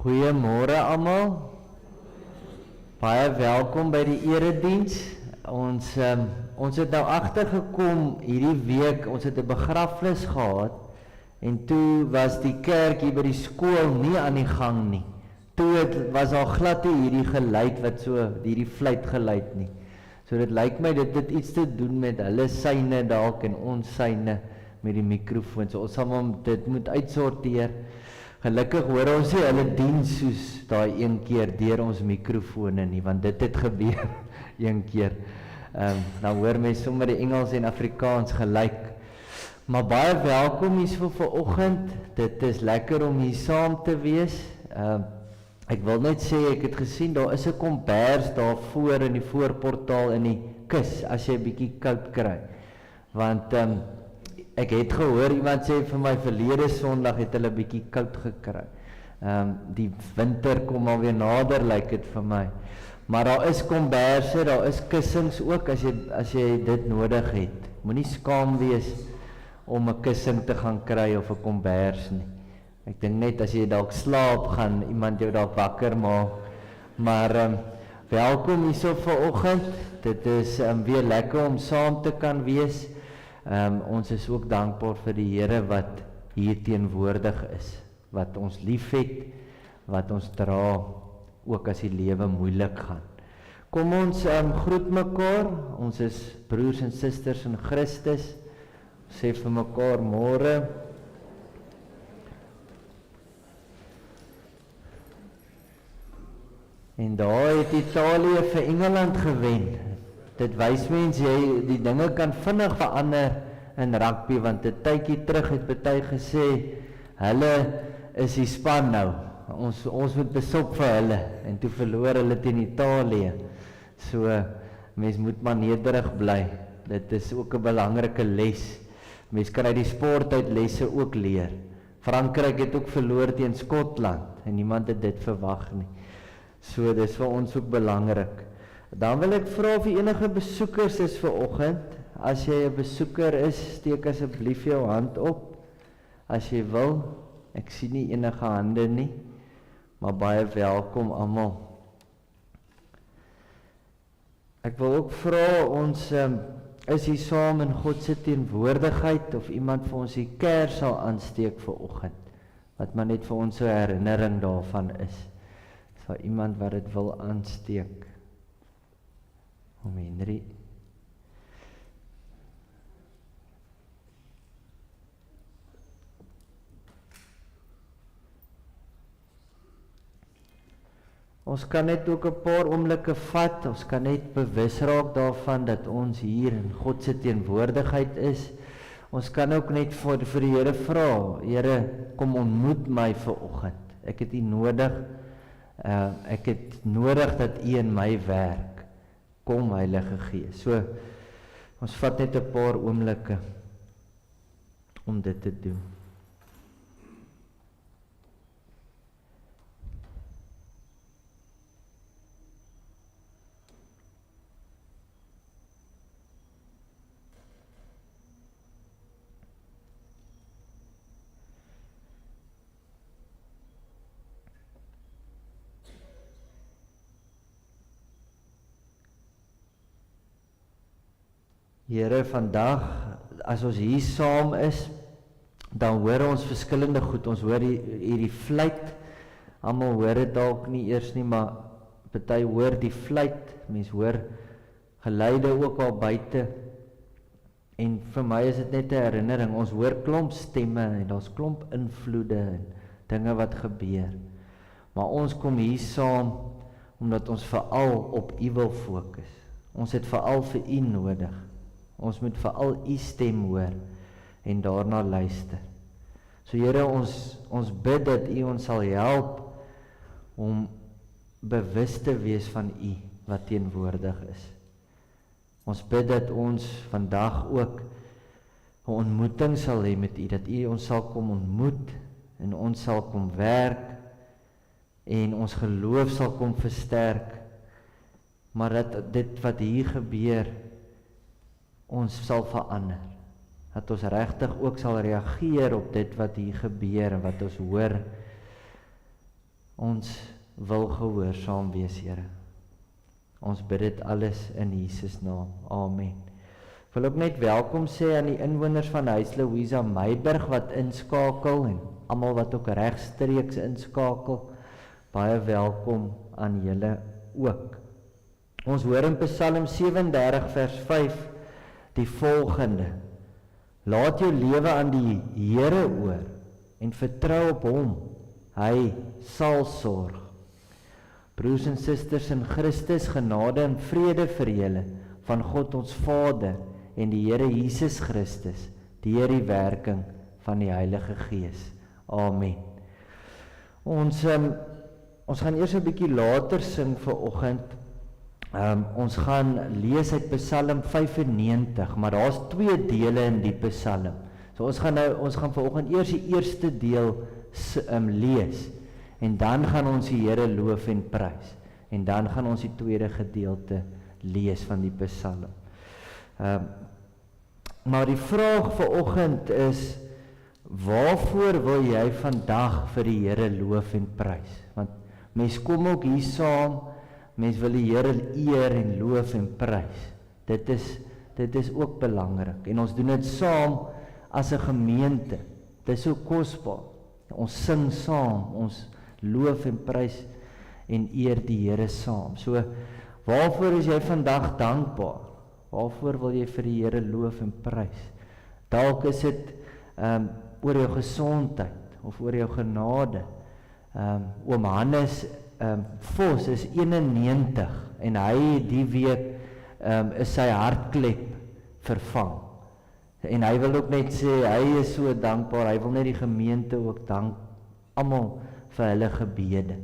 Goeiemôre almal. Baie welkom by die erediens. Ons het nou agtergekom hierdie week, ons het 'n begrafnis gehad en toe was die kerk hier by die skool nie aan die gang nie. Toe was al glad nie hierdie geluid wat so hierdie fluit geluid nie. So dit lyk my dit het iets te doen met hulle syne dalk en ons syne met die mikrofoon. So ons sal dit moet uitsorteer. Gelukkig hoor ons nie hulle diens soos daai een keer deur ons mikrofone nie, want dit het gebeur een keer. Nou hoor mens sommer die Engels en Afrikaans gelyk. Maar baie welkom hier so vanoggend. Dit is lekker om hier saam te wees. Ek wil net sê, ek het gesien daar is 'n kombers daar voor in die voorportaal in die kus as jy 'n bietjie koud kry. Want ek het gehoor iemand sê vir my verlede Sondag het hulle 'n bietjie koud gekry. Die winter kom alweer nader lyk dit vir my. Maar daar is komberse, daar is kussings ook as jy dit nodig het. Moenie skaam wees om 'n kussing te gaan kry of 'n kombers nie. Ek dink net as jy dalk slaap gaan iemand jou dalk wakker maak. Maar welkom hierso vanoggend. Dit is weer lekker om saam te kan wees. Ons is ook dankbaar vir die Here wat hier teenwoordig is, wat ons liefhet, wat ons dra, ook as die lewe moeilik gaan. Kom ons groet mekaar, ons is broers en susters in Christus, sê vir mekaar môre. En daar het Italië vir Engeland gewen. Dit wys mens die dinge kan vinnig verander in rugby, want 'n tydjie terug het party gesê hulle is die span nou. Ons moet besop vir hulle en toe verloor hulle teen Italië. So mens moet maar nederig bly. Dit is ook 'n belangrike les. Mens kan uit die sport uit lesse ook leer. Frankryk het ook verloor teen Skotland en niemand het dit verwag nie. So dis vir ons ook belangrik. Dan wil ek vra of enige besoekers is vanoggend. As jy 'n besoeker is, steek asseblief jou hand op. As jy wil. Ek sien nie enige hande nie. Maar baie welkom almal. Ek wil ook vra, ons is hier saam in God se teenwoordigheid of iemand vir ons die kers sal aansteek vanoggend. Wat maar net vir ons so 'n herinnering daarvan is. Vir iemand wat dit wil aansteek. Om Henry. Ons kan net ook 'n paar oomblikke vat, ons kan net bewus raak daarvan dat ons hier in God se teenwoordigheid is. Ons kan ook net vir die Here vra, Here, kom ontmoet my vanoggend. Ek het U nodig. Ek het nodig dat U in my werk. Kom Heilige Gees. So, ons vat net 'n paar oomblikke om dit te doen. Here, vandag, as ons hier saam is, dan hoor ons verskillende goed. Ons hoor hierdie fluit. Almal hoor dit dalk nie eers nie, maar party hoor die fluit. Mense hoor geluide ook al buite. En vir my is dit net 'n herinnering. Ons hoor klomp stemme en daar's klomp invloede en dinge wat gebeur. Maar ons kom hier saam omdat ons veral op U wil fokus. Ons het veral vir U nodig. Ons moet veral U stem hoor en daarna luister. So Here, ons bid dat U ons sal help om bewus te wees van U wat teenwoordig is. Ons bid dat ons vandag ook 'n ontmoeting sal hê met U, dat U ons sal kom ontmoet en ons sal kom werk en ons geloof sal kom versterk, maar dat dit wat hier gebeur ons sal verander. Dat ons regtig ook sal reageer op dit wat hier gebeur en wat ons hoor. Ons wil gehoorsaam wees, Here. Ons bid dit alles in Jesus naam. Amen. Ek wil ook net welkom sê aan die inwoners van Huis Louisa Meiburg wat inskakel en almal wat ook regstreeks inskakel. Baie welkom aan julle ook. Ons hoor in Psalm 37 vers 5 die volgende: Laat jou lewe aan die Here oor en vertrou op hom. Hy sal sorg. Broers en susters in Christus, genade en vrede vir julle van God ons Vader en die Here Jesus Christus, deur die werking van die Heilige Gees. Amen. Ons gaan eers 'n bietjie later sing vanoggend. Ons gaan lees uit Psalm 95, maar daar's 2 dele in die Psalm. So ons gaan vanoggend eers die eerste deel lees en dan gaan ons die Here loof en prys. En dan gaan ons die tweede gedeelte lees van die Psalm. Maar die vraag vanoggend is: waarvoor wil jy vandag vir die Here loof en prys? Want mens kom ook hier saam, mens wil die Here eer en loof en prys. Dit is ook belangrik. En ons doen dit saam as 'n gemeente. Dit is so kosbaar. Ons sing saam, ons loof en prys en eer die Here saam. So, waarvoor is jy vandag dankbaar? Waarvoor wil jy vir die Here loof en prys? Dalk is dit oor jou gesondheid of oor jou genade. Oom Hannes Vos is 91 en hy die week is sy hartklep vervang. En hy wil ook net sê, hy is so dankbaar, hy wil net die gemeente ook dank, almal vir hulle gebede.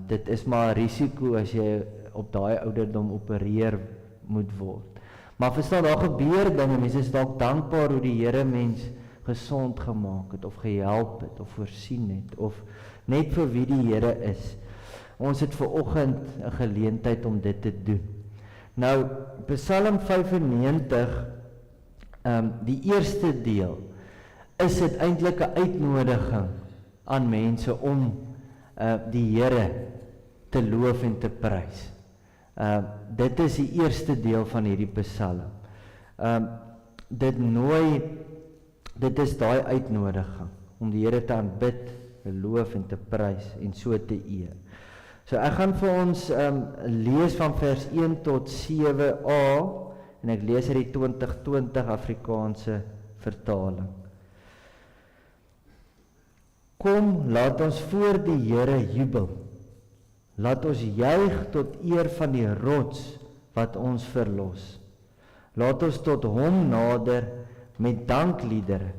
Dit is maar 'n risiko as jy op daai ouderdom opereer moet word. Maar verstaan, daar gebeur dinge, mense is dalk dankbaar hoe die Here mens gesond gemaak het, of gehelp het, of voorsien het, of net vir wie die Here is. Ons het vanoggend 'n geleentheid om dit te doen. Nou, Psalm 95, die eerste deel, is dit eintlik 'n uitnodiging aan mense om die Here te loof en te prys. Dit is die eerste deel van hierdie Psalm. Dit is daai uitnodiging om die Here te aanbid, te loof en te prys en so te eer. So ek gaan vir ons lees van vers 1 tot 7a en ek lees uit die 2020 Afrikaanse vertaling. Kom, laat ons voor die Here jubel. Laat ons juig tot eer van die rots wat ons verlos. Laat ons tot hom nader met dankliedere,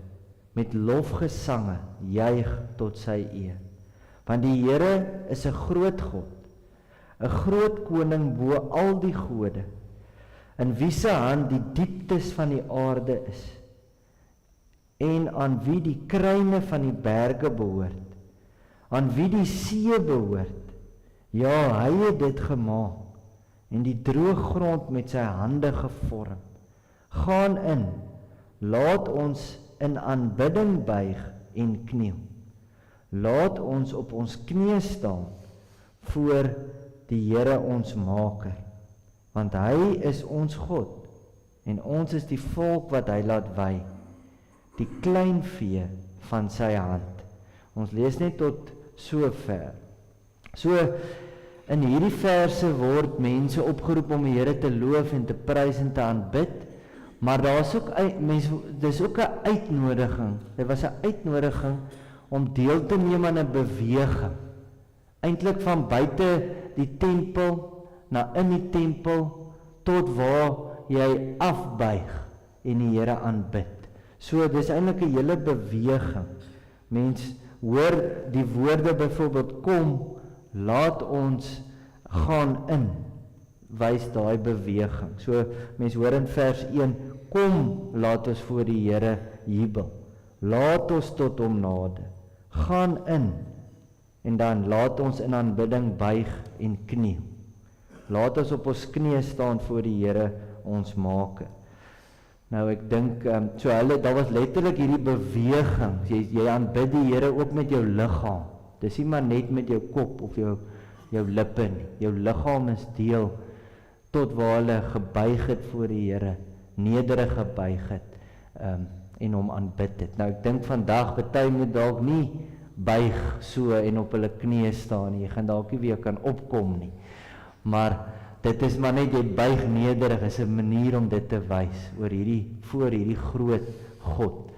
met lofgesange, juig tot sy eer. Want die Here is 'n groot God, 'n groot koning bo al die gode, in wie se hand die dieptes van die aarde is, en aan wie die kruine van die berge behoort, aan wie die see behoort. Ja, hy het dit gemaak, en die droë grond met sy hande gevorm. Gaan in, laat ons in aanbidding buig en kniel. Laat ons op ons knieë staan voor die Here ons Maker, want hy is ons God en ons is die volk wat hy laat wy, die klein vee van sy hand. Ons lees net tot so ver. So in hierdie verse word mense opgeroep om die Here te loof en te prys en te aanbid, maar daar's ook dis ook 'n uitnodiging. Dit was 'n uitnodiging om deel te neem aan 'n beweging. Eintlik van buite die tempel na in die tempel tot waar jy afbuig en die Here aanbid. So dis eintlik 'n hele beweging. Mens hoor die woorde byvoorbeeld kom, laat ons gaan in, wys daai beweging. So mens hoor in vers 1, kom, laat ons voor die Here jubel. Laat ons tot hom nader. Gaan in en dan laat ons in aanbidding buig en kniel. Laat ons op ons knieë staan voor die Here ons Maker. Nou ek dink daar was letterlik hierdie beweging. Jy aanbid die Here ook met jou liggaam. Dis nie maar net met jou kop of jou lippe nie. Jou liggaam is deel tot waar hulle gebuig het voor die Here, nederig gebuig het en hom aanbid het. Nou ek dink vandag party moet dalk nie buig so en op hulle knieë staan nie. Jy gaan dalk nie weer kan opkom nie. Maar dit is maar net jy buig nederig, is 'n manier om dit te wys voor hierdie groot God.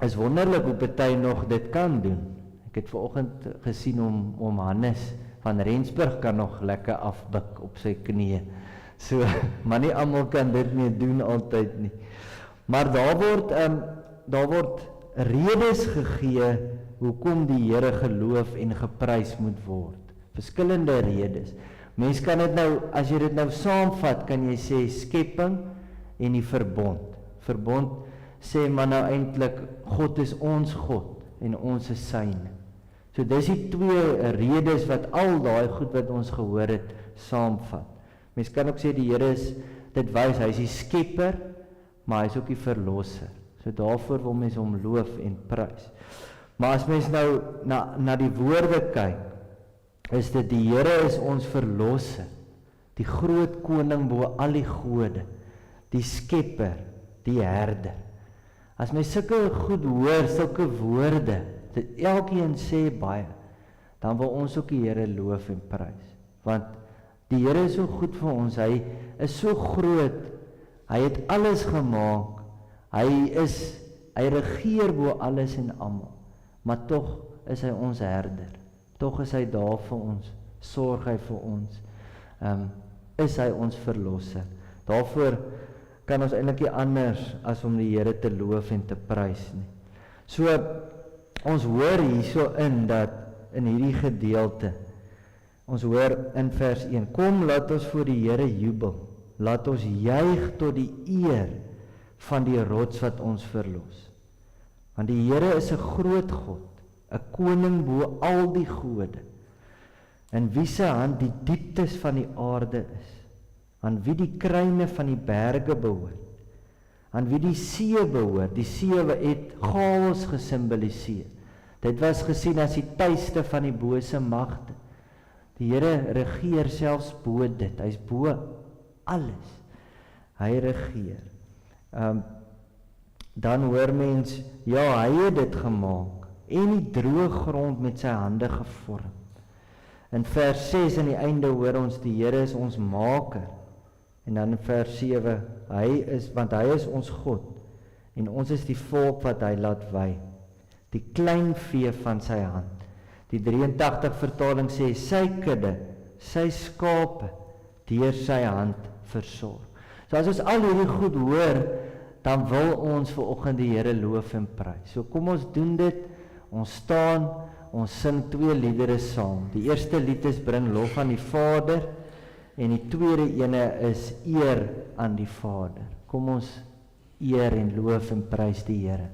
Is wonderlik hoe party nog dit kan doen. Ek het vanoggend gesien om Hannes van Rensburg kan nog lekker afbuk op sy knieë. So, maar nie almal kan dit meer doen altyd nie. Maar daar word redes gegee hoekom die Here geloof en geprys moet word. Verskillende redes. Mens kan dit nou, as jy dit nou saamvat, kan jy sê skepping en die verbond. Verbond sê maar nou eintlik God is ons God en ons is syne. So dis die twee redes wat al daai goed wat ons gehoor het saamvat. Mens kan ook sê die Here is, dit wys, hy is die skepper, maar hy is ook die verlosser. So daarvoor wil mens hom loof en prys. Maar as mens nou na die woorde kyk, is dit die Here is ons verlosser, die groot koning bo al die gode, die skepper, die herder. As mens sulke goed hoor, sulke woorde, dit elkeen sê baie, dan wil ons ook die Here loof en prys. Want die Here is so goed vir ons, hy is so groot, hy het alles gemaak, hy regeer bo alles en almal, maar tog is hy ons herder, tog is hy daar vir ons, sorg hy vir ons, is hy ons verlosser. Daarvoor kan ons eintlik nie anders as om die Here te loof en te prys nie. So, ons hoor hierso in hierdie gedeelte, ons hoor in vers 1, kom laat ons voor die Here jubel, laat ons juig tot die eer van die rots wat ons verlos. Want die Here is 'n groot God, 'n koning bo al die gode, in wie se hand die dieptes van die aarde is, aan wie die kruine van die berge behoort, aan wie die see behoort. Die see het chaos gesimboliseer. Dit was gesien as die tuiste van die bose magte. Die Here regeer selfs bo dit, hy is bo alles. Hy regeer. Dan hoor mens, ja, hy het dit gemaak, en die droë grond met sy hande gevorm. In vers 6 aan die einde hoor ons, die Here is ons maker. En dan in vers 7, want hy is ons God, en ons is die volk wat hy laat wy, die klein vee van sy hand. Die 83 vertaling sê, sy kudde, sy skape, deur sy hand versorg. So as ons al hierdie goed hoor, dan wil ons vanoggend die Here loof en prys. So kom ons doen dit, ons staan, ons sing 2 liedere saam. Die eerste lied is bring lof aan die Vader, en die tweede ene is eer aan die Vader. Kom ons eer en loof en prys die Here.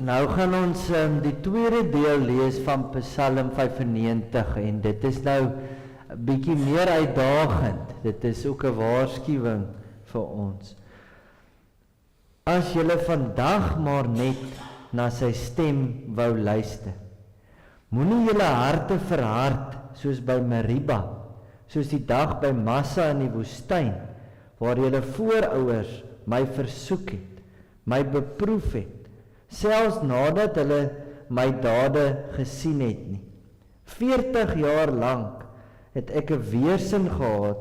Nou gaan ons die tweede deel lees van Psalm 95 en dit is nou 'n bietjie meer uitdagend. Dit is ook 'n waarskuwing vir ons. As julle vandag maar net na sy stem wou luister, moenie julle harte verhard soos by Meriba, soos die dag by Massa in die woestyn, waar julle voorouers my versoek het, my beproef het, selfs nadat hulle my dade gesien het nie. 40 jaar lank het ek 'n weerstand gehad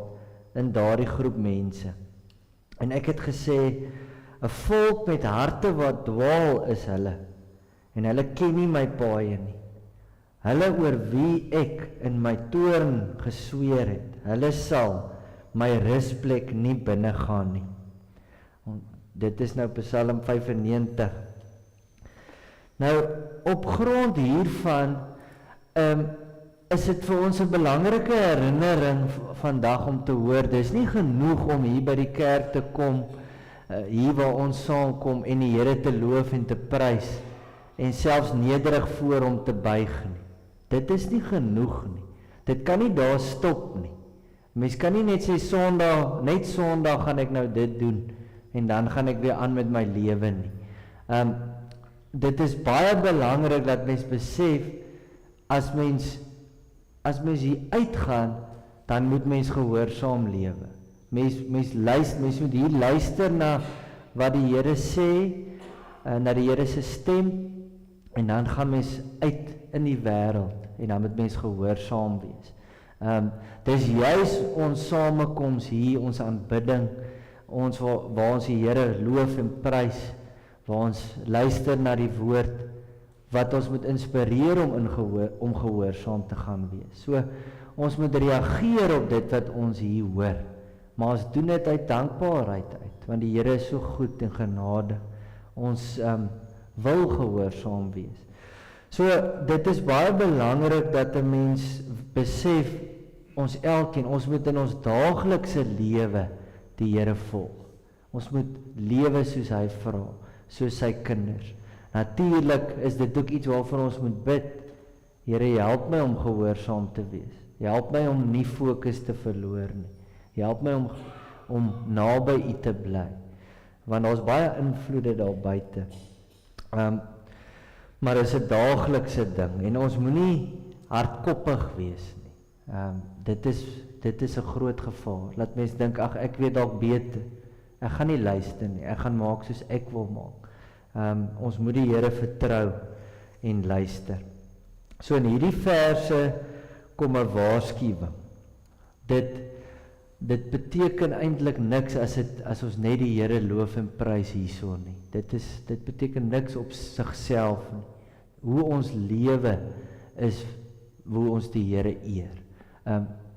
in daardie groep mense. En ek het gesê, 'n volk met harte wat dwaal is hulle, en hulle ken nie my paaie nie. Hulle oor wie ek in my toorn gesweer het, hulle sal my rusplek nie binnegaan nie. Dit is nou Psalm 95. Nou, op grond hiervan is dit vir ons 'n belangrike herinnering vandag om te hoor. Dis nie genoeg om hier by die kerk te kom, hier waar ons saamkom en die Here te loof en te prys en selfs nederig voor hom te buig nie. Dit is nie genoeg nie. Dit kan nie daar stop nie. Mens kan nie net sê net Sondag gaan ek nou dit doen en dan gaan ek weer aan met my lewe nie. Dit is baie belangrik dat mens besef, as mens hier uitgaan, dan moet mens gehoorsaam lewe. Mens moet hier luister na wat die Here sê, na die Here se stem, en dan gaan mens uit in die wêreld, en dan moet mens gehoorsaam wees. Dis juis ons samekoms hier, ons aanbidding, waar ons die Here loof en prys, waar ons luister na die woord, wat ons moet inspireer om gehoorsaam te gaan wees. So, ons moet reageer op dit wat ons hier hoor, maar ons doen dit uit dankbaarheid uit, want die Here is so goed en genade. Ons wil gehoorsaam wees. So, dit is baie belangrik dat 'n mens besef, ons elkeen, ons moet in ons daaglikse lewe die Here volg. Ons moet lewe soos hy vra, soos sy kinders. Natuurlik is dit ook iets waarvan ons moet bid. Here, help my om gehoorsaam te wees. Help my om nie fokus te verloor nie. Help my om naby U te bly. Want daar's baie invloede daar buite. Maar dit is 'n daaglikse ding en ons moenie hardkoppig wees nie. Dit is 'n groot gevaar. Laat mense dink, ag, ek weet dalk beter. Ek gaan nie luister nie. Ek gaan maak soos ek wil maak. Ons moet die Here vertrou en luister. So in hierdie verse kom 'n waarskuwing. Dit beteken eintlik niks as ons net die Here loof en prys hierso nie. Dit beteken niks op sigself nie. Hoe ons lewe is hoe ons die Here eer.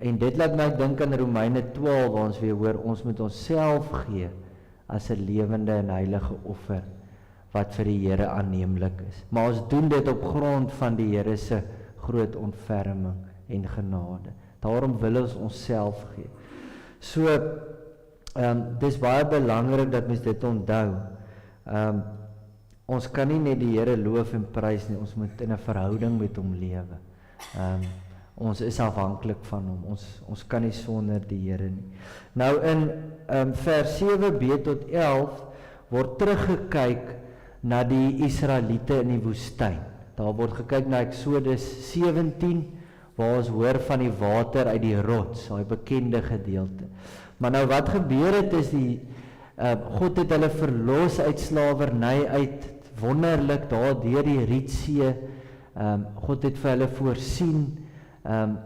En dit laat my dink aan Romeine 12 waar ons weer hoor, ons moet onsself gee as 'n lewende en heilige offer wat vir die Here aanneemlik is. Maar ons doen dit op grond van die Here se groot ontferming en genade. Daarom wil ons onsself gee. So, dis baie belangrik dat mens dit onthou. Ons kan nie net die Here loof en prys nie, ons moet in 'n verhouding met hom lewe. Ons is afhanklik van hom, ons kan nie sonder die Here nie. Nou in vers 7b tot 11 word teruggekyk na die Israeliete in die woestyn. Daar word gekyk na Eksodus 17, waar ons hoor van die water uit die rots, daai bekende gedeelte. Maar nou wat gebeur het is God het hulle verlos uit slawerny uit, wonderlik daar deur die Rietsee. God het vir hulle voorsien.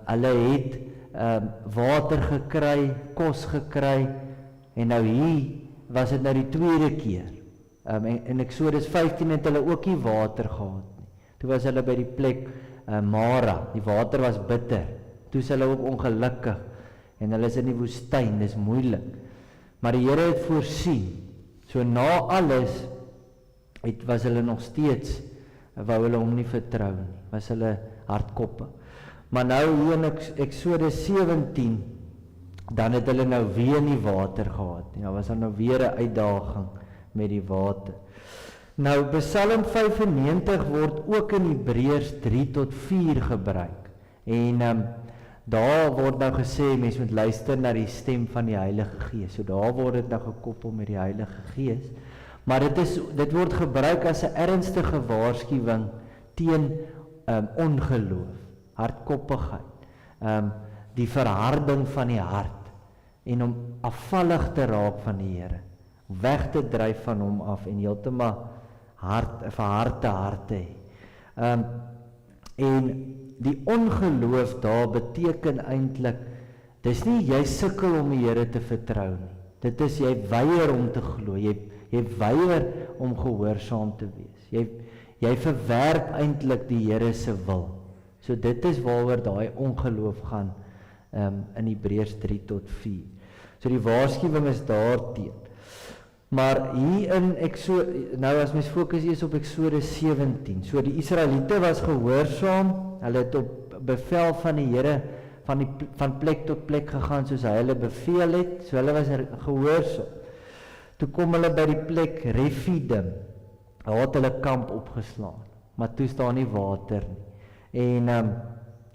Hulle het water gekry, kos gekry, en nou hier was dit nou die tweede keer. In Eksodus 15 het hulle ook nie water gehad nie. Toe was hulle by die plek Mara, die water was bitter. Toe is hulle ook ongelukkig en hulle is in die woestyn, dis moeilik. Maar die Here het voorsien. So na alles was hulle nog steeds, wou hulle hom nie vertrou nie, was hulle hardkoppig. Maar nou hier in Eksodus 17, dan het hulle nou weer nie water gehad nie. Nou was daar nou weer 'n uitdaging met die water. Nou, Psalm 95 word ook in Hebreërs 3-4 gebruik. En daar word nou gesê, mens moet luister na die stem van die Heilige Gees. So daar word dit nou gekoppel met die Heilige Gees. Maar dit word gebruik as 'n ernstige waarskuwing teen ongeloof, hardkoppigheid, die verharding van die hart en om afvallig te raak van die Here, weg te dryf van hom af en heeltemal verhardte harte hê. En die ongeloof daar beteken eintlik, dis nie jy sukkel om die Here te vertrou nie. Dit is jy weier om te glo, jy weier om gehoorsaam te wees. Jy verwerp eintlik die Here se wil. So dit is waaroor daai ongeloof gaan in Hebreërs 3-4. So die waarskuwing is daarteen. Maar hier in nou as mens fokus eers op Eksodus 17. So die Israeliete was gehoorsaam, hulle het op bevel van die Here van plek tot plek gegaan soos hy hulle beveel het, so hulle was gehoorsaam. Toe kom hulle by die plek Refidim, daar het hulle kamp opgeslaan, maar toe staan nie water nie. En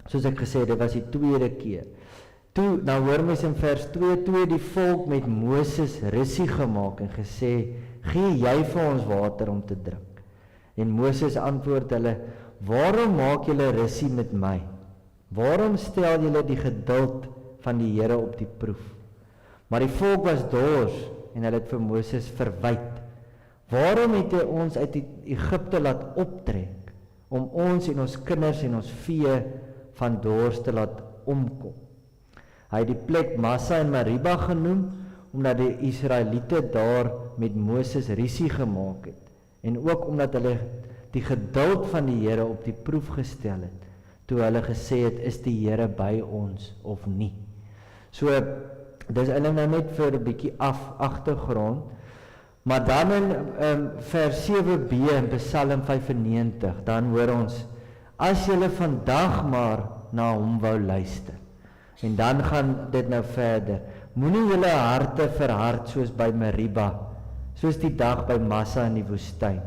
soos ek gesê, dit was die tweede keer. Toe, nou hoor mens in vers 2, toe die volk met Moses rusie gemaak en gesê, gee jy vir ons water om te drink? En Moses antwoord hulle, waarom maak julle rusie met my? Waarom stel julle die geduld van die Here op die proef? Maar die volk was dors en hulle het vir Moses verwyd. Waarom het hy ons uit Egipte laat optrek, om ons en ons kinders en ons vee van dors te laat omkom? Hy het die plek Massa en Mariba genoem, omdat die Israeliete daar met Moses rusie gemaak het, en ook omdat hulle die geduld van die Here op die proef gestel het, toe hulle gesê het, is die Here by ons of nie. So, dis eintlik nou net vir 'n bietjie agtergrond, maar dan in vers 7b in Psalm 95, dan hoor ons, as julle vandag maar na hom wou luister, en dan gaan dit nou verder, moenie julle harte verhard soos by Meriba, soos die dag by Massa in die woestyn,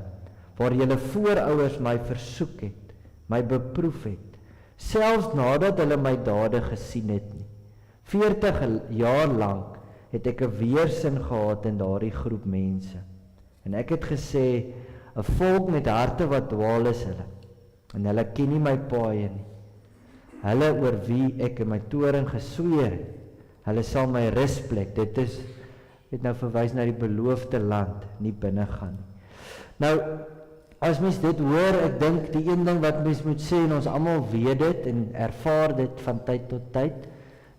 waar julle voorouers my versoek het, my beproef het, selfs nadat hulle my dade gesien het nie. 40 jaar lank het ek 'n weersin gehad in daardie groep mense. En ek het gesê, 'n volk met harte wat dwaal is hulle, en hulle ken nie my paaie nie. Hulle oor wie ek in my toring gesweer het, hulle sal my rusplek, dit het nou verwys na die beloofde land, nie binne gaan nie. Nou, as mens dit hoor, ek dink die een ding wat mens moet sê, en ons almal weet dit, en ervaar dit van tyd tot tyd,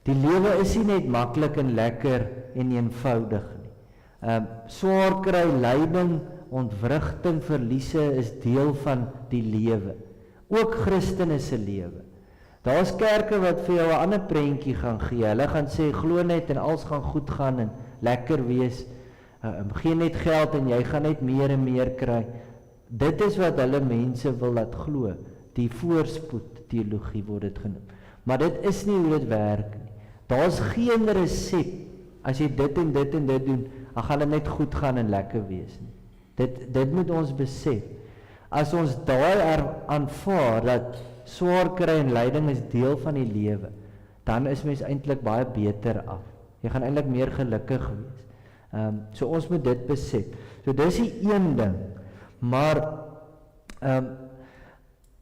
die lewe is nie net maklik en lekker en eenvoudig nie. Swaar kry, lyding, ontwrigting, verliese is deel van die lewe. Ook Christene se lewe. Daar's kerke wat vir jou 'n ander prentjie gaan gee. Hulle gaan sê, glo net en alles gaan goed gaan en lekker wees. Gee net geld en jy gaan net meer en meer kry. Dit is wat hulle mense wil laat glo. Die voorspoed teologie word dit genoem. Maar dit is nie hoe dit werk nie. Daar's geen resep. As jy dit en dit en dit doen, dan gaan dit net goed gaan en lekker wees nie. Dit moet ons besef. As ons daai aanvaar dat swaar kry en lyding is deel van die lewe, dan is mens eintlik baie beter af. Jy gaan eintlik meer gelukkig wees. So ons moet dit besef. So dis die een ding. Maar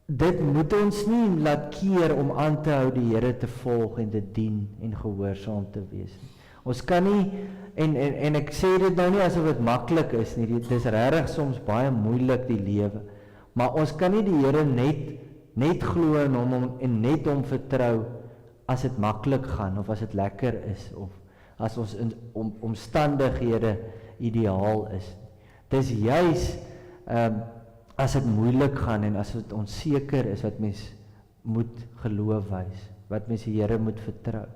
dit moet ons nie laat keer om aan te hou die Here te volg en te dien en gehoorsaam te wees nie. Ons kan nie, en ek sê dit nou nie asof dit maklik is nie, dit is regtig soms baie moeilik die lewe, maar ons kan nie die Here net glo in hom en net hom vertrou as dit maklik gaan of as dit lekker is of as ons in omstandighede ideaal is. Dis juis as dit moeilik gaan en as dit onseker is wat mens moet geloof wys, wat mens die Here moet vertrou.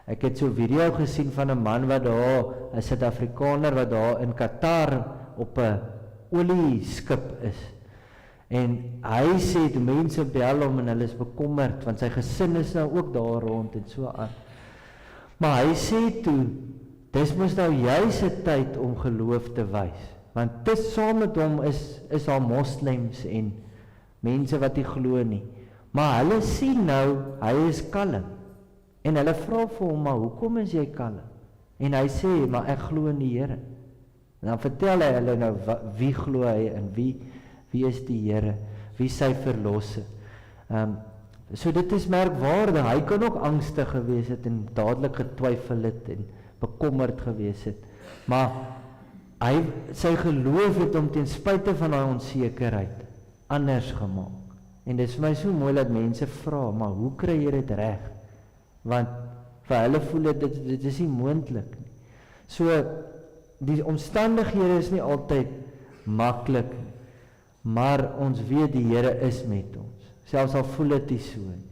Ek het so 'n video gesien van 'n man wat daar, 'n Suid-Afrikaner wat daar in Qatar op 'n olieskip is. En hy sê, die mense bel hom en hulle is bekommerd, want sy gesin is nou ook daar rond en so aan. Maar hy sê toe, dis mos nou juis 'n tyd om geloof te wys. Want dis saam met hom is daar moslems en mense wat nie glo nie. Maar hulle sien nou, hy is kalm. En hulle vra vir hom, maar hoekom is jy kalm? En hy sê, maar ek glo in die Here. En dan vertel hy hulle nou, wie glo hy en wie is die Here? Wie sy verlosser? So dit is merkwaardig, hy kan ook angstig gewees het en dadelik getwyfel het en bekommerd gewees het. Maar sy geloof het hom ten spyte van daai onsekerheid anders gemaak. En dit is vir my so mooi dat mense vra, maar hoe kry jy dit reg? Want vir hulle voel dit is nie moontlik nie. So, die omstandighede is nie altyd maklik nie, maar ons weet die Here is met ons. Selfs al voel dit nie so nie.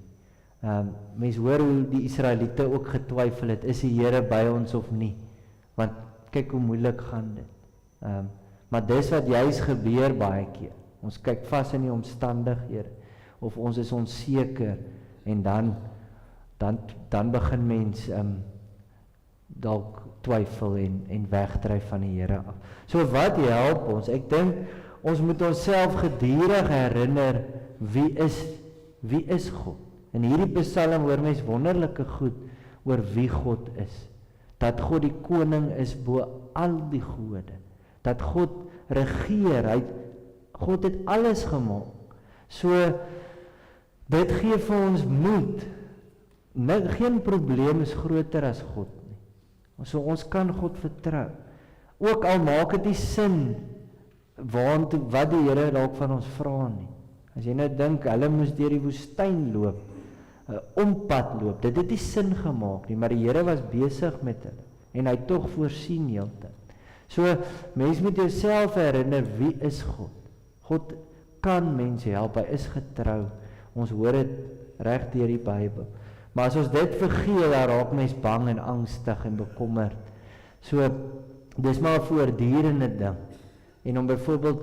Mens hoor hoe die Israeliete ook getwyfel het, is die Here by ons of nie? Want kyk hoe moeilik gaan dit. Maar dis wat juis gebeur baie keer. Ons kyk vas in die omstandighede, of ons is onseker, en dan begin mens dalk twyfel en wegdryf van die Here af. So wat help ons? Ek dink ons moet onsself gedurig herinner wie is God. In hierdie Psalm hoor mens wonderlike goed oor wie God is. Dat God die koning is bo al die gode. Dat God regeer, God het alles gemaak. So dit gee vir ons moed. Geen probleem is groter as God nie. So ons kan God vertrou. Ook al maak dit nie sin wat die Here dalk van ons vra nie. As jy nou dink, hulle moes deur die woestyn loop, 'n ompad loop. Dit het nie sin gemaak nie, maar die Here was besig met hulle en hy het tog voorsien heeltyd. So mens moet jouself herinner, wie is God? God kan mense help, hy is getrou. Ons hoor dit reg deur die Bybel. Maar as ons dit vergeet, dan raak mens bang en angstig en bekommerd. So dis maar 'n voortdurende ding. En om byvoorbeeld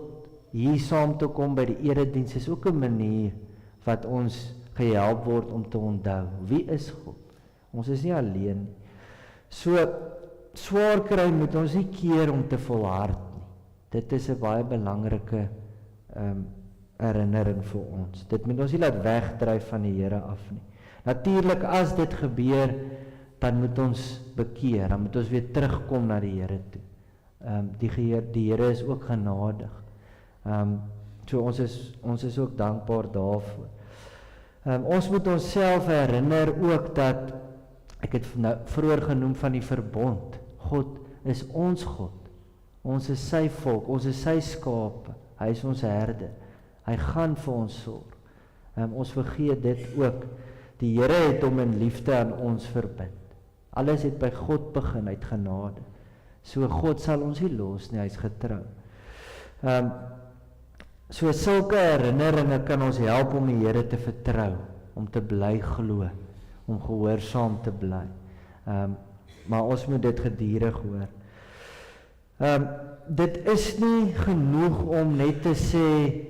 hier saam te kom by die erediens is ook 'n manier wat ons gehelp word om te onthou, wie is God? Ons is nie alleen nie. So swaar kry moet ons nie keer om te volhard nie. Dit is 'n baie belangrike herinnering vir ons. Dit moet ons nie laat wegdryf van die Here af nie. Natuurlik as dit gebeur, dan moet ons bekeer, dan moet ons weer terugkom na die Here toe. Die Here is ook genadig. So ons is ook dankbaar daarvoor. Ons moet onsself herinner ook dat, ek het vroeër genoem van die verbond. God is ons God. Ons is sy volk, ons is sy skape. Hy is ons herder. Hy gaan vir ons sorg. Ons vergeet dit ook. Die Here het hom in liefde aan ons verbind. Alles het by God begin uit genade. So God sal ons nie los nie, hy is getrou. So sulke herinneringe kan ons help om die Here te vertrou, om te bly glo, om gehoorsaam te bly. Maar ons moet dit gedurig hoor. Dit is nie genoeg om net te sê,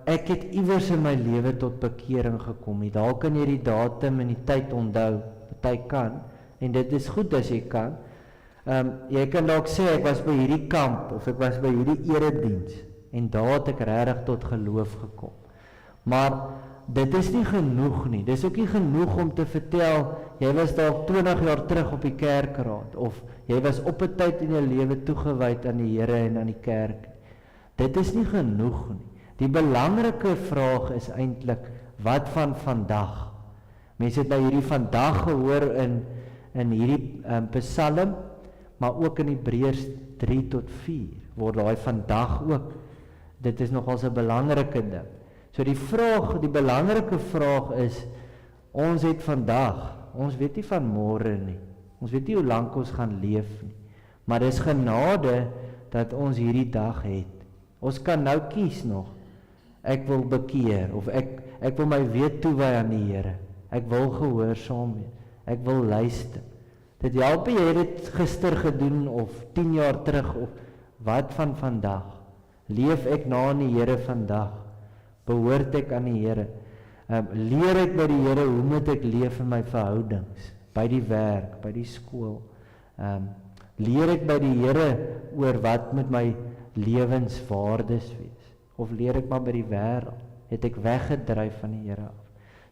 ek het iewers in my lewe tot bekering gekom nie. Daar kan jy die datum en die tyd onthou, party kan, en dit is goed as jy kan. Jy kan dalk sê, ek was by hierdie kamp, of ek was by hierdie erediens, en daar het ek regtig tot geloof gekom. Maar dit is nie genoeg nie. Dit is ook nie genoeg om te vertel, jy was dalk 20 jaar terug op die kerkraad, of jy was op 'n tyd in jou lewe toegewyd aan die Here en aan die kerk. Dit is nie genoeg nie. Die belangrike vraag is eintlik, wat van vandag? Mense het nou hierdie vandag gehoor in hierdie Psalm, maar ook in Hebreërs 3-4 word daai vandag ook. Dit is nogals 'n belangrike ding. So die belangrike vraag is, ons het vandag, ons weet nie van môre nie. Ons weet nie hoe lank ons gaan leef nie. Maar dis genade dat ons hierdie dag het. Ons kan nou kies nog. Ek wil bekeer, of ek wil my weet toewy aan die Here. Ek wil gehoorsaam wees. Ek wil luister. Dit help jy het dit gister gedoen, of 10 jaar terug, of wat van vandag? Leef ek na aan die Here vandag? Behoort ek aan die Here? Leer ek by die Here, hoe moet ek leef in my verhoudings? By die werk, by die skool, Leer ek by die Here oor wat moet my lewenswaardes wees? Of leer ek maar by die wêreld? Het ek weggedryf van die Here af?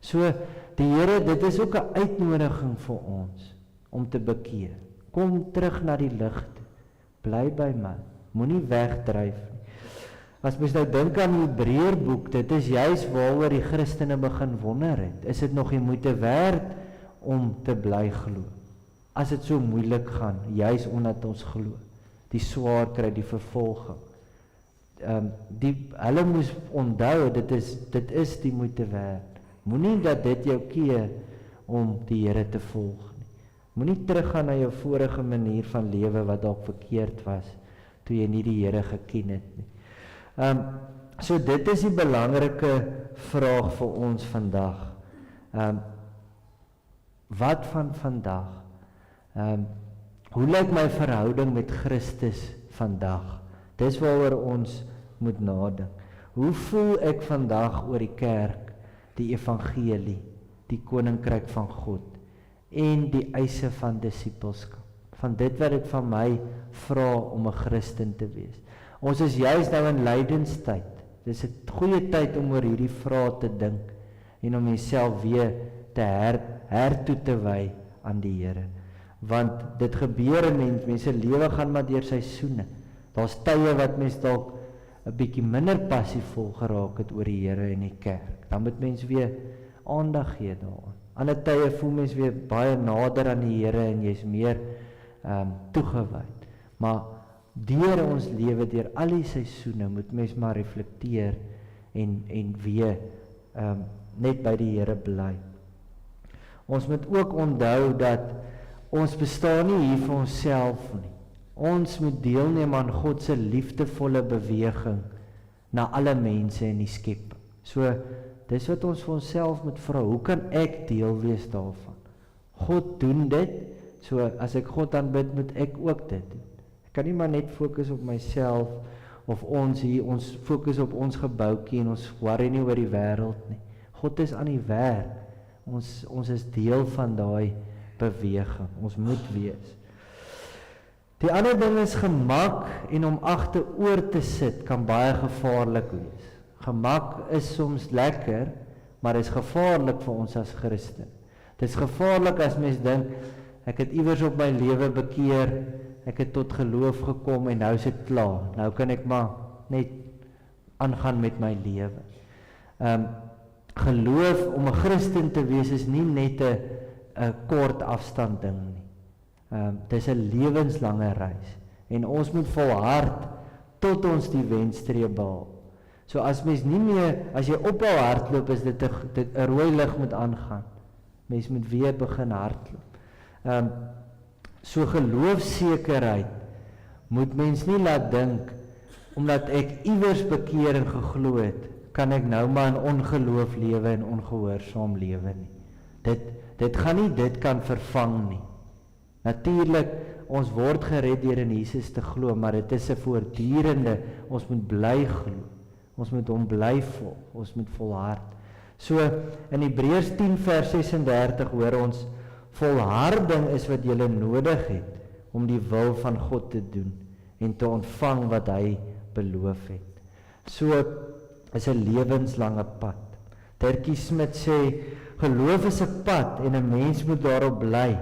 So, die Here, dit is ook 'n uitnodiging vir ons om te bekeer. Kom terug na die lig toe. Bly by my. Moenie wegdryf nie. As mens nou dink aan die Hebreërboek, dit is juis waaroor die Christene begin wonder het. Is dit nog die moeite werd om te bly glo? As dit so moeilik gaan, juis omdat ons glo. Die swaar kry, die vervolging. Hulle moes onthou, dit is die moeite werd. Moenie dat dit jou keer om die Here te volg nie. Moenie teruggaan na jou vorige manier van lewe wat dalk verkeerd was, toe jy nie die Here geken het nie. So dit is die belangrike vraag vir ons vandag. Wat van vandag? Hoe lyk my verhouding met Christus vandag? Dis waaroor ons moet nadink. Hoe voel ek vandag oor die kerk, die evangelie, die koninkryk van God en die eise van disippelskap? Van dit wat dit van my vra om 'n Christen te wees. Ons is juist nou in lydenstyd. Dis 'n goeie tyd om oor hierdie vrae te dink en om jouself weer te hertoe te wy aan die Here. Want dit gebeur in mense lewe gaan maar deur seisoene. Daar's tye wat mens dalk 'n bietjie minder passievol geraak het oor die Here en die kerk. Dan moet mens weer aandag gee daaraan. Ander tye voel mens weer baie nader aan die Here en jy's meer toegewyd. Maar deur ons lewe, deur al die seisoene, moet mens maar reflekteer en weer net by die Here bly. Ons moet ook onthou dat ons bestaan nie hier vir onsself nie. Ons moet deelneem aan God se liefdevolle beweging na alle mense in die skepping. So, dis wat ons vir onsself moet vra, hoe kan ek deel wees daarvan? God doen dit, so as ek God aanbid, moet ek ook dit doen. Ek kan nie maar net fokus op myself, of ons hier, ons fokus op ons geboukie, en ons worry nie oor die wêreld nie. God is aan die werk, ons is deel van daai beweging, ons moet wees. Die ander ding is gemak, en om agteroor te sit, kan baie gevaarlik wees. Gemak is soms lekker, maar is gevaarlik vir ons as Christen. Dit is gevaarlik as mens dink, ek het iewers op my lewe bekeer, ek het tot geloof gekom en nou is dit klaar. Nou kan ek maar net aangaan met my lewe. Geloof, om 'n Christen te wees, is nie net 'n kort afstand ding nie. Dis 'n lewenslange reis. En ons moet volhard tot ons die wenstreep behaal. So as mens nie meer, as jy ophou hardloop, is dit 'n rooi lig moet aangaan. Mens moet weer begin hardloop. So geloofsekerheid moet mens nie laat dink, omdat ek iewers bekeer en geglo het, kan ek nou maar in ongeloof lewe en ongehoorsaam lewe nie. Dit gaan nie dit kan vervang nie. Natuurlik, ons word gered deur in Jesus te glo, maar dit is 'n voortdurende, ons moet bly glo. Ons moet hom bly volg, ons moet volhard. So, in Hebreërs 10 vers 36 hoor ons, volharding is wat jy nodig het, om die wil van God te doen, en te ontvang wat hy beloof het. So, is 'n lewenslange pad. Terkie Smit sê, geloof is 'n pad, en 'n mens moet daarop bly,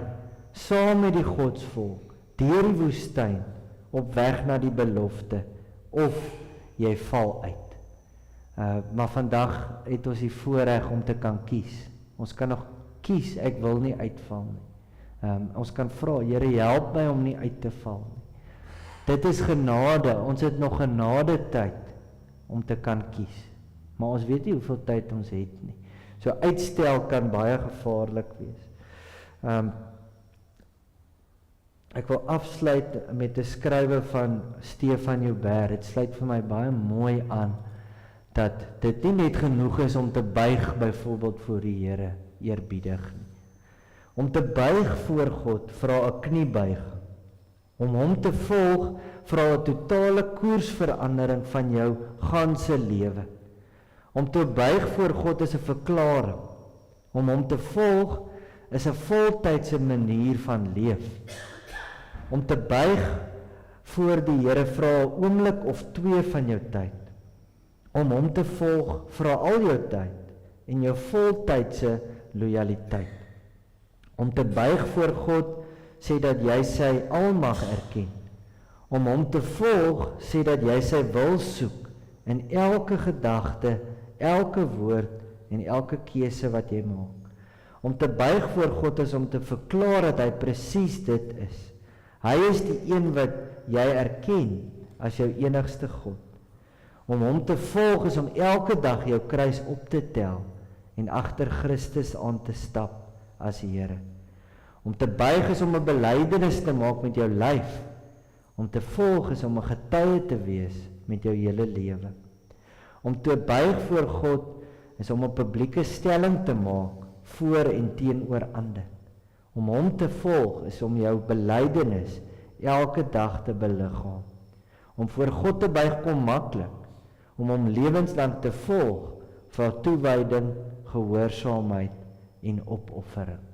saam met die godsvolk, deur die woestyn, op weg na die belofte, of jy val uit. Maar vandag het ons die voorreg om te kan kies. Ons kan nog kies, ek wil nie uitval nie. Ons kan vra, Here, help my om nie uit te val nie. Dit is genade, ons het nog genade tyd om te kan kies. Maar ons weet nie hoeveel tyd ons het nie. So uitstel kan baie gevaarlik wees. Ek wil afsluit met 'n skrywe van Stefan Joubert. Dit sluit vir my baie mooi aan, dat dit nie net genoeg is om te buig byvoorbeeld voor die Here eerbiedig nie. Om te buig voor God vra 'n kniebuiging. Om hom te volg vra 'n totale koersverandering van jou ganse lewe. Om te buig voor God is 'n verklaring. Om hom te volg is 'n voltydse manier van leef. om te buig voor die Here, vra 'n oomblik of 2 van jou tyd. Om hom te volg, vra al jou tyd en jou voltydse lojaliteit. Om te buig voor God, sê dat jy sy almag erken. Om hom te volg, sê dat jy sy wil soek in elke gedagte, elke woord en elke keuse wat jy maak. Om te buig voor God is om te verklaar dat hy presies dit is. Hy is die een wat jy erken as jou enigste God. Om hom te volg is om elke dag jou kruis op te tel en agter Christus aan te stap as Here. Om te buig is om 'n belydenis te maak met jou lyf. Om te volg is om 'n getuie te wees met jou hele lewe. Om te buig voor God is om 'n publieke stelling te maak voor en teenoor ander. Om hom te volg is om jou belydenis elke dag te beliggaam. Om voor God te buig kom maklik. Om hom lewenslang te volg vir toewyding, gehoorsaamheid en opoffering.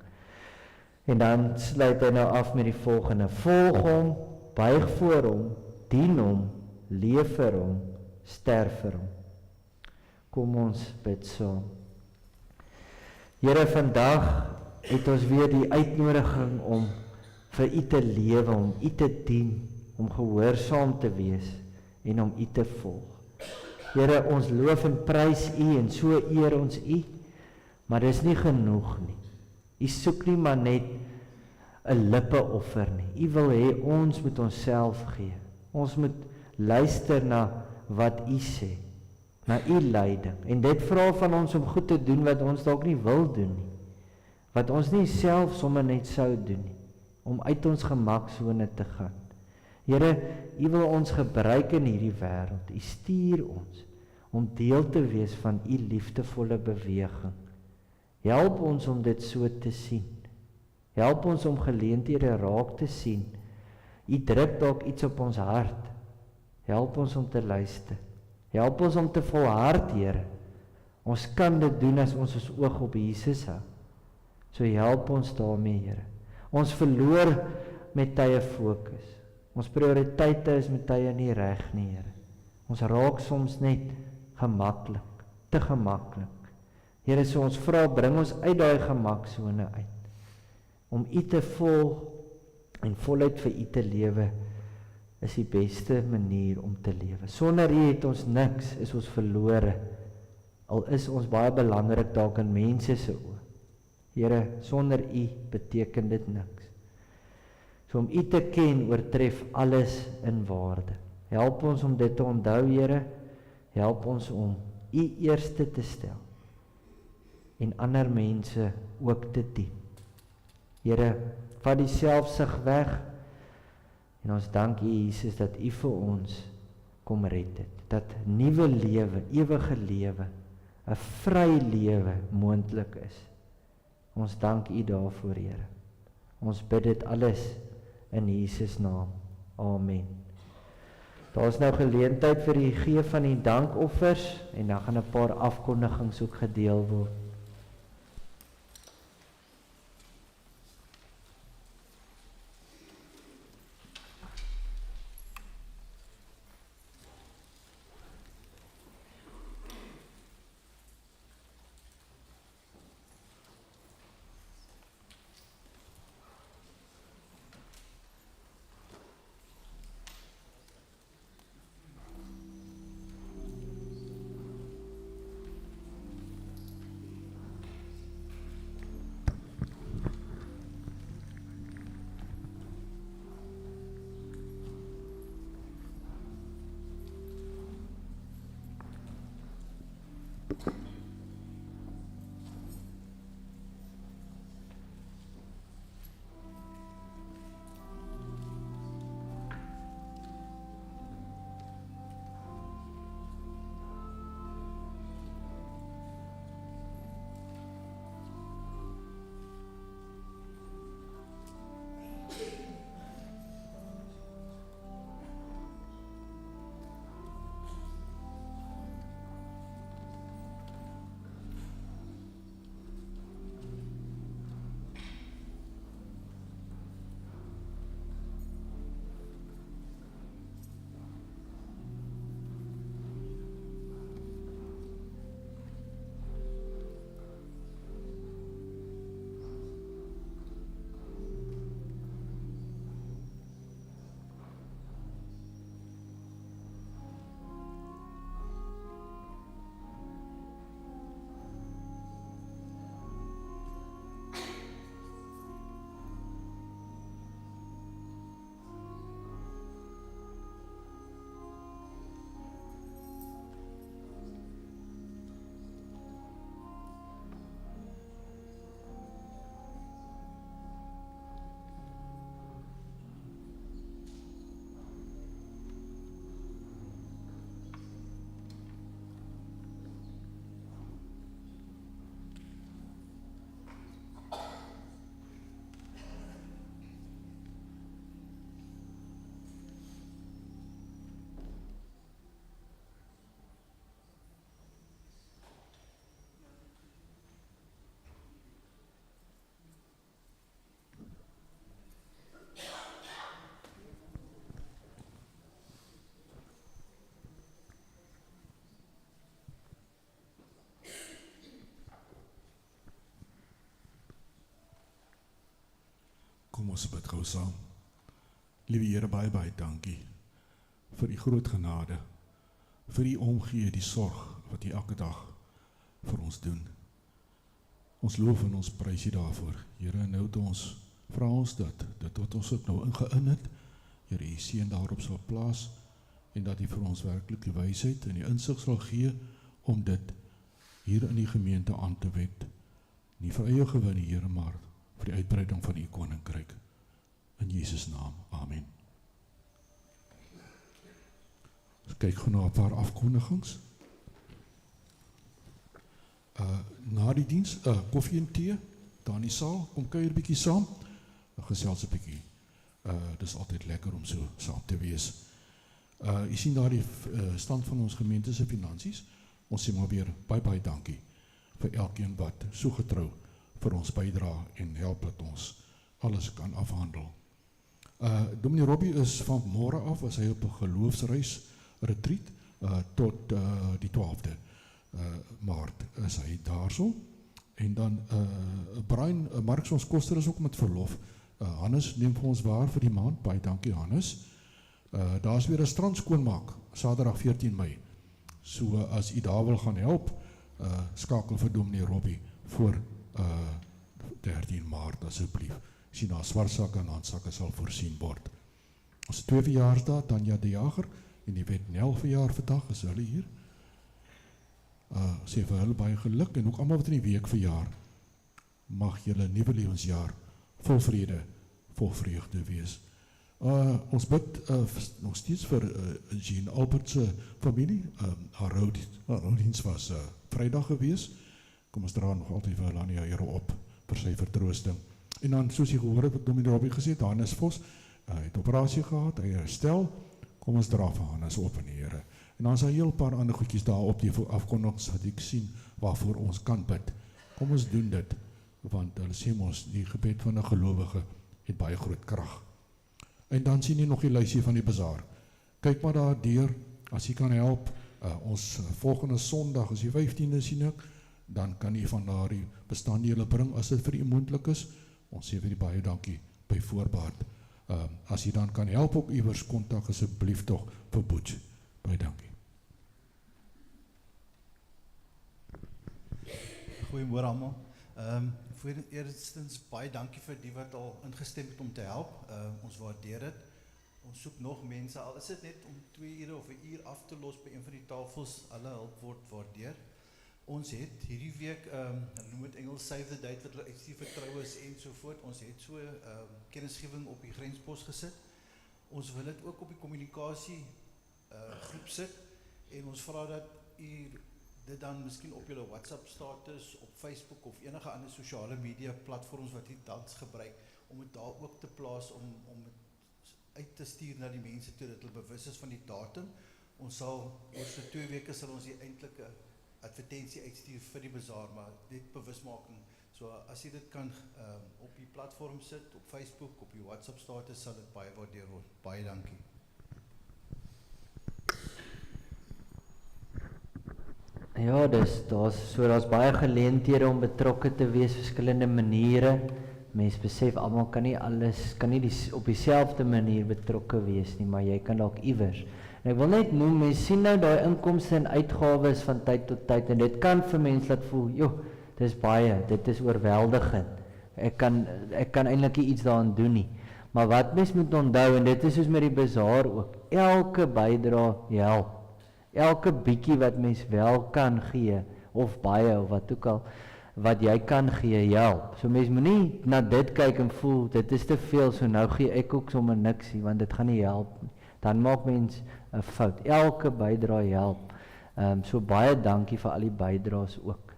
En dan sluit hy nou af met die volgende: volg hom, buig voor hom, dien hom, leef vir hom, sterf vir hom. Kom ons bid saam. Here, vandag het ons weer die uitnodiging om vir U te lewe, om U te dien, om gehoorsaam te wees en om U te volg. Here, ons loof en prys U en so eer ons U, maar dis nie genoeg nie. U soek nie maar net 'n lippeoffer nie. U wil hê ons moet onsself gee. Ons moet luister na wat U sê, na U leiding. En dit vra van ons om goed te doen wat ons dalk nie wil doen nie. Wat ons nie self sommer net sou doen nie, om uit ons gemaksone te gaan. Here, U wil ons gebruik in hierdie wêreld. U stuur ons om deel te wees van U liefdevolle beweging. Help ons om dit so te sien. Help ons om geleenthede raak te sien. U druk dalk iets op ons hart. Help ons om te luister. Help ons om te volhard, Here. Ons kan dit doen as ons oog op Jesus hou. So help ons daarmee, Here. Ons verloor met tye fokus. Ons prioriteite is met tye nie reg nie, Here. Ons raak soms net gemaklik, te gemaklik. Here, so ons vra, bring ons uit daai gemaksone uit. Om U te volg en voluit vir U te lewe is die beste manier om te lewe. Sonder U het ons niks, is ons verlore. Al is ons baie belangrik dalk in mense se oë. Here, sonder U beteken dit niks. So om U te ken oortref alles in waarde. Help ons om dit te onthou, Here. Help ons om U eerste te stel en ander mense ook te dien. Here, vat die selfsug weg en ons dank U, Jesus, dat U vir ons kom red het. Dat nuwe lewe, ewige lewe, 'n vry lewe moontlik is. Ons dank U daarvoor, Here. Ons bid dit alles in Jesus naam. Amen. Daar is nou geleentheid vir die gee van die dankoffers en dan gaan 'n paar afkondigings ook gedeel word. Ons bid gou saam. Liewe Here, baie baie dankie vir die groot genade, vir die omgee, die sorg wat U elke dag vir ons doen. Ons loof en ons prys U daarvoor. Here, nou het ons, vra ons dit wat ons ook nou ingein het, Here, U seën daarop sal plaas, en dat U vir ons werklik die wysheid en die insig sal gee, om dit hier in die gemeente aan te wend. Nie vir eie gewin, Here, maar vir die uitbreiding van U koninkryk. In Jesus naam, amen. Ons kyk gou na 'n paar afkondigings. Na die diens, koffie en thee, daar in die saal, kom kuier 'n bietjie saam, gesels 'n bietjie. Dis altyd lekker om so saam te wees. Jy sien daar die stand van ons gemeente se finansies. Ons sê maar weer baie dankie vir elkeen wat so getrou vir ons bydra en help dat ons alles kan afhandel. Dominee Robbie is van môre af, as hy op 'n geloofsreis retreat, tot die 12de Maart is hy daarso. En dan Brian Marx, ons koster is ook met verlof. Hannes neem vir ons waar vir die maand, baie dankie Hannes. Daar is weer 'n strand skoonmaak, Saterdag 14 Mei. So as u daar wil gaan help, skakel vir Dominee Robbie voor 13 Maart asseblief. Sien daar swartsakke en handsakke sal voorsien word. Ons 2 verjaarsdae, Tanya de Jager en die Wet Nel verjaar vandag, is hulle hier. Sê vir hulle baie geluk en ook almal wat in die week verjaar. Mag julle nuwe lewensjaar vol vrede, vol vreugde wees. Ons bid nog steeds vir Jean Albert se familie. Haar roudiens was Vrydag gewees. Kom ons dra nog altyd vir hulle aan die Here op vir sy vertroosting. En dan soos jy gehoor het wat Dominee Robbie gesê het, Hannes Vos het operasie gehad, hy herstel. Kom ons dra vir Hannes op in die Here. En dan is daar 'n heel paar ander goedjies daar op die afkondigings wat ek sien waarvoor ons kan bid. Kom ons doen dit, want hulle sê ons die gebed van 'n gelowige het baie groot krag. En dan sien jy nog die lysie van die bazaar. Kyk maar daar deur, as jy kan help. Ons volgende Sondag is die 15de sien ek, dan kan jy van daar die bestanddele bring as dit vir u moontlik is. Ons sê vir die baie dankie by voorbaat. As jy dan kan help ook iewers, kontak asseblief tog vir Butch. Baie dankie. Goeiemôre almal. Voor eerstens baie dankie vir die wat al ingestem het om te help. Ons waardeer dit. Ons soek nog mense, al is dit net om 2 ure of 1 uur af te los by een van die tafels, alle hulp word waardeer. Ons het hierdie week, hulle noem het Engels Save the Date, wat hulle uitstuur vir troues en so voort. Ons het so kennisgewing op die grenspos gesit. Ons wil dit ook op die kommunikasie groep sit, en ons vra dat u dit dan miskien op julle WhatsApp status, op Facebook of enige ander sosiale media platforms wat u tans gebruik, om dit daar ook te plaas, om het uit te stuur na die mense toe, dat hulle bewus is van die datum. Ons sal, oor so 2 weke sal ons die eintlike advertensie uitstuur vir die bazaar, maar dit bewusmaking. So as jy dit kan op die platform sit, op Facebook, op die WhatsApp status, sal dit baie waardeer word. Baie dankie. Ja, daar's baie geleenthede om betrokke te wees, verskillende maniere. Mens besef almal kan nie op dieselfde manier betrokke wees nie, maar jy kan dalk iewers. En ek wil net noem, mens sien nou daai inkomste en uitgawes van tyd tot tyd, en dit kan vir mense laat voel, joh, dis baie, dit is oorweldigend. Ek kan eintlik iets daaraan doen nie. Maar wat mens moet onthou, en dit is soos met die bazaar ook, elke bydrae help. Elke bietjie wat mens wel kan gee, of baie, of wat ook al, wat jy kan gee, help. So mens moet nie na dit kyk en voel, dit is te veel, so nou gee ek ook sommer niksie, want dit gaan nie help nie. Dan maak mens 'n fout. Elke bydrae help. So baie dankie vir al die bydraes ook.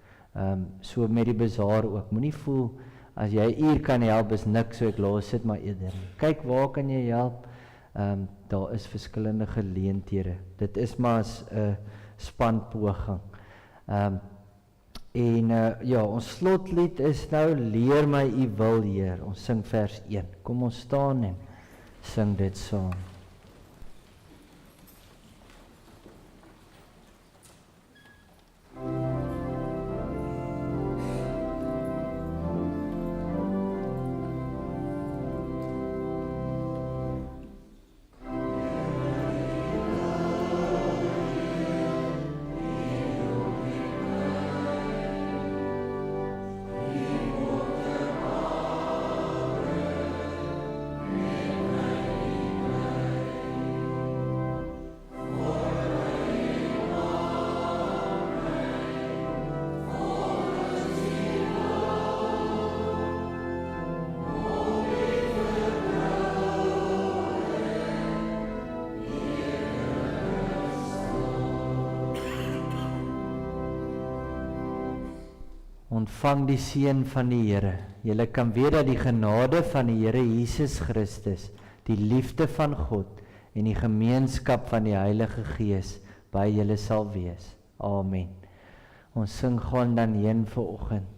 So met die bazaar ook. Moenie voel, as jy 'n uur kan help, is niks, so ek los dit maar eerder. Kyk, waar kan jy help? Daar is verskillende geleenthede. Dit is maar 'n spanpoging. Ja, ons slotlied is nou, leer my u wil, Heer. Ons sing vers 1. Kom ons staan en sing dit saam. ontvang die seën van die Here. Julle kan weet dat die genade van die Here Jesus Christus, die liefde van God en die gemeenskap van die Heilige Gees by julle sal wees. Amen. Ons sing gaan dan heen vir oggend.